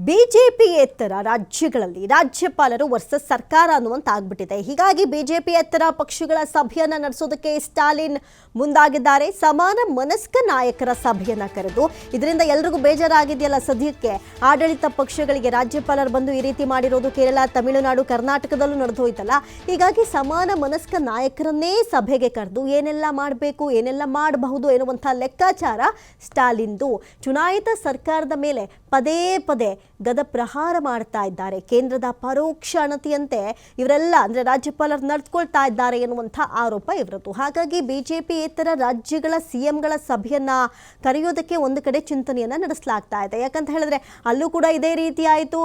ಬಿಜೆಪಿಯೇತರ ರಾಜ್ಯಗಳಲ್ಲಿ ರಾಜ್ಯಪಾಲರು ವರ್ಸಸ್ ಸರ್ಕಾರ ಅನ್ನುವಂತ ಆಗ್ಬಿಟ್ಟಿದೆ. ಹೀಗಾಗಿ ಬಿಜೆಪಿಯೇತರ ಪಕ್ಷಗಳ ಸಭೆಯನ್ನ ನಡೆಸೋದಕ್ಕೆ ಸ್ಟಾಲಿನ್ ಮುಂದಾಗಿದ್ದಾರೆ. ಸಮಾನ ಮನಸ್ಕ ನಾಯಕರ ಸಭೆಯನ್ನ ಕರೆದು ಇದರಿಂದ ಎಲ್ರಿಗೂ ಬೇಜಾರಾಗಿದೆಯಲ್ಲ ಸದ್ಯಕ್ಕೆ. ಆಡಳಿತ ಪಕ್ಷಗಳಿಗೆ ರಾಜ್ಯಪಾಲರು ಬಂದು ಈ ರೀತಿ ಮಾಡಿರೋದು ಕೇರಳ, ತಮಿಳುನಾಡು, ಕರ್ನಾಟಕದಲ್ಲೂ ನಡೆದು ಹೋಯ್ತಲ್ಲ. ಹೀಗಾಗಿ ಸಮಾನ ಮನಸ್ಕ ನಾಯಕರನ್ನೇ ಸಭೆಗೆ ಕರೆದು ಏನೆಲ್ಲ ಮಾಡಬೇಕು, ಏನೆಲ್ಲ ಮಾಡಬಹುದು ಎನ್ನುವಂಥ ಲೆಕ್ಕಾಚಾರ ಸ್ಟಾಲಿನ್ದು. ಚುನಾಯಿತ ಸರ್ಕಾರದ ಮೇಲೆ ಪದೇ ಪದೇ ಗದ ಪ್ರಹಾರ ಮಾಡ್ತಾ ಇದ್ದಾರೆ. ಕೇಂದ್ರದ ಪರೋಕ್ಷ ಅಣತಿಯಂತೆ ಇವರೆಲ್ಲ ಅಂದ್ರೆ ರಾಜ್ಯಪಾಲರು ನಡೆದುಕೊಳ್ತಾ ಇದ್ದಾರೆ ಎನ್ನುವಂಥ ಆರೋಪ ಇವರದ್ದು. ಹಾಗಾಗಿ ಬಿಜೆಪಿಯೇತರ ರಾಜ್ಯಗಳ ಸಿಎಂಗಳ ಸಭೆಯನ್ನ ಕರೆಯೋದಕ್ಕೆ ಒಂದು ಕಡೆ ಚಿಂತನೆಯನ್ನ ನಡೆಸಲಾಗ್ತಾ ಇದೆ. ಯಾಕಂತ ಹೇಳಿದ್ರೆ ಅಲ್ಲೂ ಕೂಡ ಇದೇ ರೀತಿ ಆಯಿತು.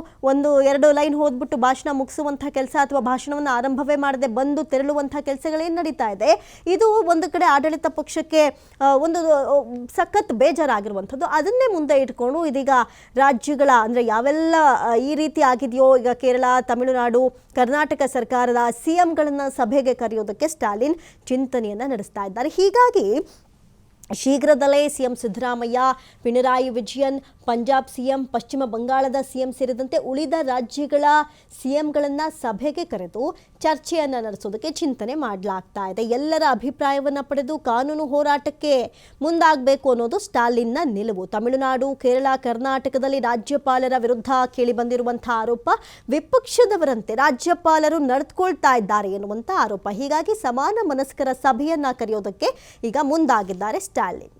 ಎರಡು ಲೈನ್ ಹೋದ್ಬಿಟ್ಟು ಭಾಷಣ ಮುಗಿಸುವಂಥ ಕೆಲಸ ಅಥವಾ ಭಾಷಣವನ್ನು ಆರಂಭವೇ ಮಾಡದೆ ಬಂದು ತೆರಳುವಂಥ ಕೆಲಸಗಳೇನು ನಡೀತಾ ಇದೆ. ಇದು ಒಂದು ಕಡೆ ಆಡಳಿತ ಪಕ್ಷಕ್ಕೆ ಒಂದು ಸಖತ್ ಬೇಜಾರಾಗಿರುವಂಥದ್ದು. ಅದನ್ನೇ ಮುಂದೆ ಇಟ್ಕೊಂಡು ಇದೀಗ ರಾಜ್ಯಗಳ ಅಂದ್ರೆ ಯಾವೆಲ್ಲ ಈ ರೀತಿ ಆಗಿದೆಯೋ, ಈಗ ಕೇರಳ, ತಮಿಳುನಾಡು, ಕರ್ನಾಟಕ ಸರ್ಕಾರದ ಸಿಎಂಗಳನ್ನ ಸಭೆಗೆ ಕರೆಯೋದಕ್ಕೆ ಸ್ಟಾಲಿನ್ ಚಿಂತನೆಯನ್ನ ನಡೆಸ್ತಾ ಇದ್ದಾರೆ. ಹೀಗಾಗಿ ಶೀಘ್ರದಲ್ಲೇ ಸಿಎಂ ಸಿದ್ದರಾಮಯ್ಯ, ಪಿಣರಾಯಿ ವಿಜಯನ್, ಪಂಜಾಬ್ ಸಿಎಂ, ಪಶ್ಚಿಮ ಬಂಗಾಳದ ಸಿಎಂ ಸೇರಿದಂತೆ ಉಳಿದ ರಾಜ್ಯಗಳ ಸಿಎಂಗಳನ್ನು ಸಭೆಗೆ ಕರೆದು ಚರ್ಚೆಯನ್ನು ನಡೆಸೋದಕ್ಕೆ ಚಿಂತನೆ ಮಾಡಲಾಗ್ತಾ ಇದೆ. ಎಲ್ಲರ ಅಭಿಪ್ರಾಯವನ್ನು ಪಡೆದು ಕಾನೂನು ಹೋರಾಟಕ್ಕೆ ಮುಂದಾಗಬೇಕು ಅನ್ನೋದು ಸ್ಟಾಲಿನ್ನ ನಿಲುವು. ತಮಿಳುನಾಡು, ಕೇರಳ, ಕರ್ನಾಟಕದಲ್ಲಿ ರಾಜ್ಯಪಾಲರ ವಿರುದ್ಧ ಕೇಳಿ ಬಂದಿರುವಂಥ ಆರೋಪ ವಿಪಕ್ಷದವರಂತೆ ರಾಜ್ಯಪಾಲರು ನಡೆದುಕೊಳ್ತಾ ಇದ್ದಾರೆ ಎನ್ನುವಂಥ ಆರೋಪ. ಹೀಗಾಗಿ ಸಮಾನ ಮನಸ್ಕರ ಸಭೆಯನ್ನ ಕರೆಯೋದಕ್ಕೆ ಈಗ ಮುಂದಾಗಿದ್ದಾರೆ ಸ್ಟಾಲಿನ್.